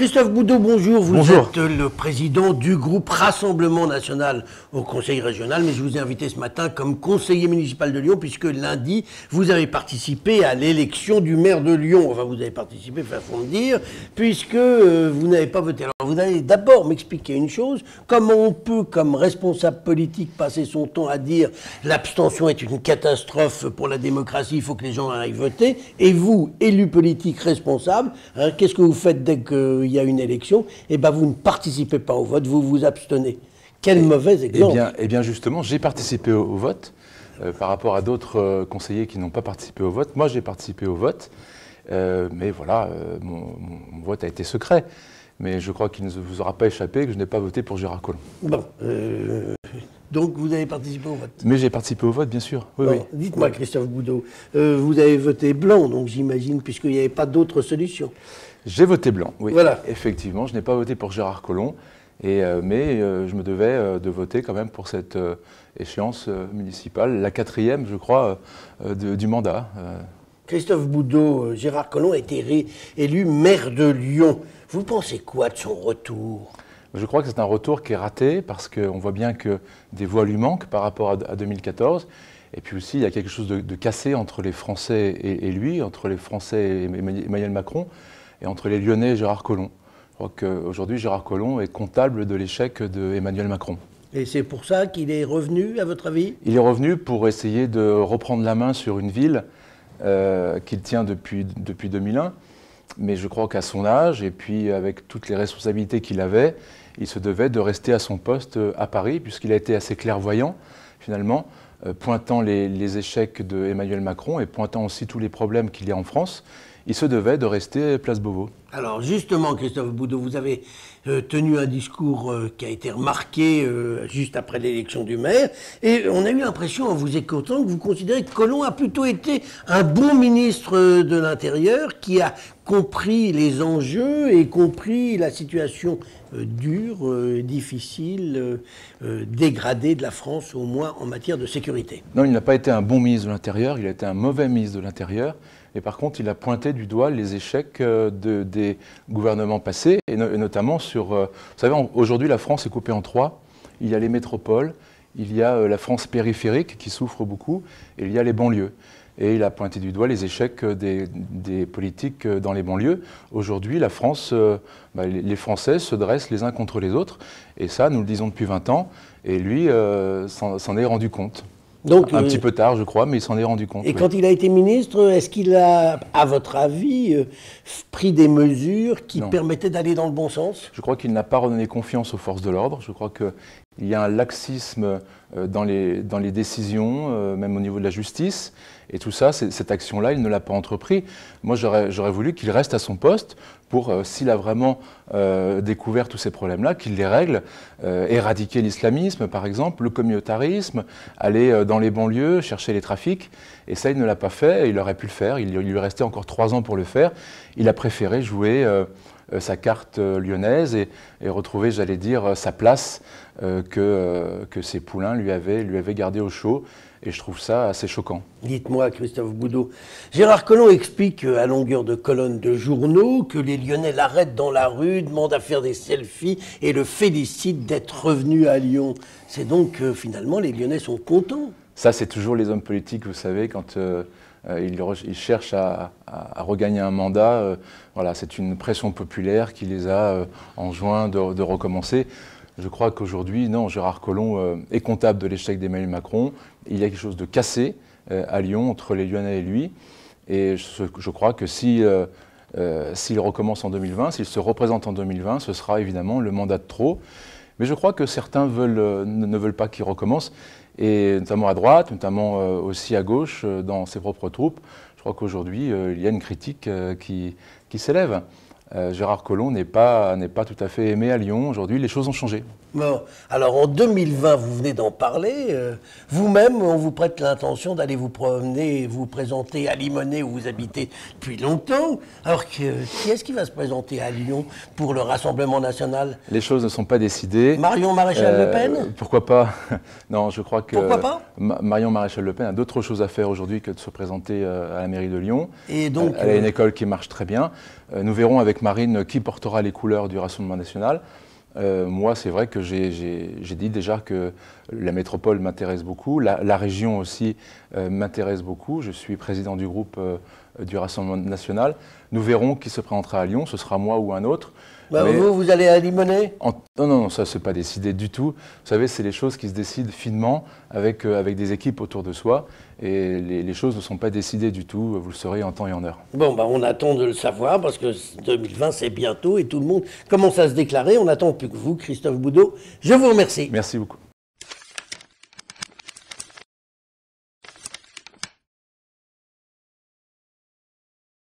Christophe Boudot, bonjour. Bonjour. Êtes le président du groupe Rassemblement National au Conseil régional, mais je vous ai invité ce matin comme conseiller municipal de Lyon, puisque lundi, vous avez participé à l'élection du maire de Lyon. Enfin, vous avez participé, façon de dire, puisque vous n'avez pas voté. Alors, vous allez d'abord m'expliquer une chose. Comment on peut, comme responsable politique, passer son temps à dire l'abstention est une catastrophe pour la démocratie, il faut que les gens aillent voter, et vous, élu politique responsable, hein, qu'est-ce que vous faites dès qu'il y a une élection? Eh bien, vous ne participez pas au vote, vous vous abstenez. Quel mauvais exemple. Eh bien justement, j'ai participé au vote par rapport à d'autres conseillers qui n'ont pas participé au vote. Moi, j'ai participé au vote, mais voilà, mon vote a été secret. Mais je crois qu'il ne vous aura pas échappé que je n'ai pas voté pour Gérard Collomb. Bon, donc vous avez participé au vote. Mais j'ai participé au vote, bien sûr. Oui, Bon, oui. dites-moi, Christophe Boudot, vous avez voté blanc, donc j'imagine, puisqu'il n'y avait pas d'autre solution. J'ai voté blanc, oui. Voilà. Effectivement, je n'ai pas voté pour Gérard Collomb, mais je me devais de voter quand même pour cette échéance municipale, la 4e, je crois, du mandat. Christophe Boudot, Gérard Collomb a été élu maire de Lyon. Vous pensez quoi de son retour? Je crois que c'est un retour qui est raté parce qu'on voit bien que des voix lui manquent par rapport à 2014. Et puis aussi, il y a quelque chose de cassé entre les Français et lui, entre les Français et Emmanuel Macron, et entre les Lyonnais et Gérard Collomb. Je crois qu'aujourd'hui, Gérard Collomb est comptable de l'échec d'Emmanuel Macron. Et c'est pour ça qu'il est revenu, à votre avis? Il est revenu pour essayer de reprendre la main sur une ville qu'il tient depuis 2001. Mais je crois qu'à son âge, et puis avec toutes les responsabilités qu'il avait, il se devait de rester à son poste à Paris, puisqu'il a été assez clairvoyant, finalement, pointant les échecs d'Emmanuel Macron et pointant aussi tous les problèmes qu'il y a en France. Il se devait de rester place Beauvau. Alors justement, Christophe Boudot, vous avez tenu un discours qui a été remarqué juste après l'élection du maire, et on a eu l'impression, en vous écoutant, que vous considérez que Collomb a plutôt été un bon ministre de l'Intérieur qui a compris les enjeux et compris la situation dure, difficile, dégradée de la France, au moins en matière de sécurité. Non, il n'a pas été un bon ministre de l'Intérieur, il a été un mauvais ministre de l'Intérieur. Et par contre, il a pointé du doigt les échecs des gouvernements passés, et notamment sur... vous savez, aujourd'hui, la France est coupée en 3. Il y a les métropoles, il y a la France périphérique qui souffre beaucoup, et il y a les banlieues. Et il a pointé du doigt les échecs des politiques dans les banlieues. Aujourd'hui, la France, les Français se dressent les uns contre les autres, et ça, nous le disons depuis 20 ans, et lui s'en est rendu compte. Donc, un petit peu tard, je crois, mais il s'en est rendu compte. Et oui. Quand il a été ministre, est-ce qu'il a, à votre avis, pris des mesures qui permettaient d'aller dans le bon sens? Je crois qu'il n'a pas redonné confiance aux forces de l'ordre. Je crois qu'il y a un laxisme dans les décisions, même au niveau de la justice. Et tout ça, cette action-là, il ne l'a pas entrepris. Moi, j'aurais voulu qu'il reste à son poste pour, s'il a vraiment découvert tous ces problèmes-là, qu'il les règle, éradiquer l'islamisme, par exemple, le communautarisme, aller dans les banlieues, chercher les trafics. Et ça, il ne l'a pas fait, et il aurait pu le faire. Il lui restait encore 3 ans pour le faire. Il a préféré jouer sa carte lyonnaise et retrouver, j'allais dire, sa place que ses poulains lui avaient gardé au chaud. Et je trouve ça assez choquant. Dites-moi, Christophe Boudot, Gérard Collomb explique à longueur de colonnes de journaux que les Lyonnais l'arrêtent dans la rue, demandent à faire des selfies et le félicitent d'être revenu à Lyon. C'est donc que finalement les Lyonnais sont contents. Ça, c'est toujours les hommes politiques, vous savez, quand ils cherchent à regagner un mandat. Voilà, c'est une pression populaire qui les a enjoints de recommencer. Je crois qu'aujourd'hui, non, Gérard Collomb est comptable de l'échec d'Emmanuel Macron. Il y a quelque chose de cassé à Lyon entre les Lyonnais et lui. Et je crois que s'il recommence en 2020, s'il se représente en 2020, ce sera évidemment le mandat de trop. Mais je crois que certains ne veulent pas qu'il recommence, et notamment à droite, notamment aussi à gauche, dans ses propres troupes. Je crois qu'aujourd'hui, il y a une critique qui s'élève. Gérard Collomb n'est pas tout à fait aimé à Lyon. Aujourd'hui, les choses ont changé. Bon, alors en 2020, vous venez d'en parler, vous-même, on vous prête l'intention d'aller vous promener, vous présenter à Limonest où vous habitez depuis longtemps. Alors qui est-ce qui va se présenter à Lyon pour le Rassemblement national? Les choses ne sont pas décidées. Marion Maréchal-Le Pen? Pourquoi pas? Non, je crois que Pourquoi pas Marion Maréchal-Le Pen a d'autres choses à faire aujourd'hui que de se présenter à la mairie de Lyon. Et donc, elle a une école qui marche très bien. Nous verrons avec Marine qui portera les couleurs du Rassemblement national. Moi, c'est vrai que j'ai dit déjà que la métropole m'intéresse beaucoup, la région aussi m'intéresse beaucoup. Je suis président du groupe du Rassemblement national. Nous verrons qui se présentera à Lyon, ce sera moi ou un autre. Bah, vous allez à Limonest? Non, ça c'est pas décidé du tout. Vous savez, c'est les choses qui se décident finement avec des équipes autour de soi. Et les choses ne sont pas décidées du tout, vous le saurez en temps et en heure. Bon, bah, on attend de le savoir parce que 2020 c'est bientôt et tout le monde commence à se déclarer. On attend plus que vous, Christophe Boudot. Je vous remercie. Merci beaucoup.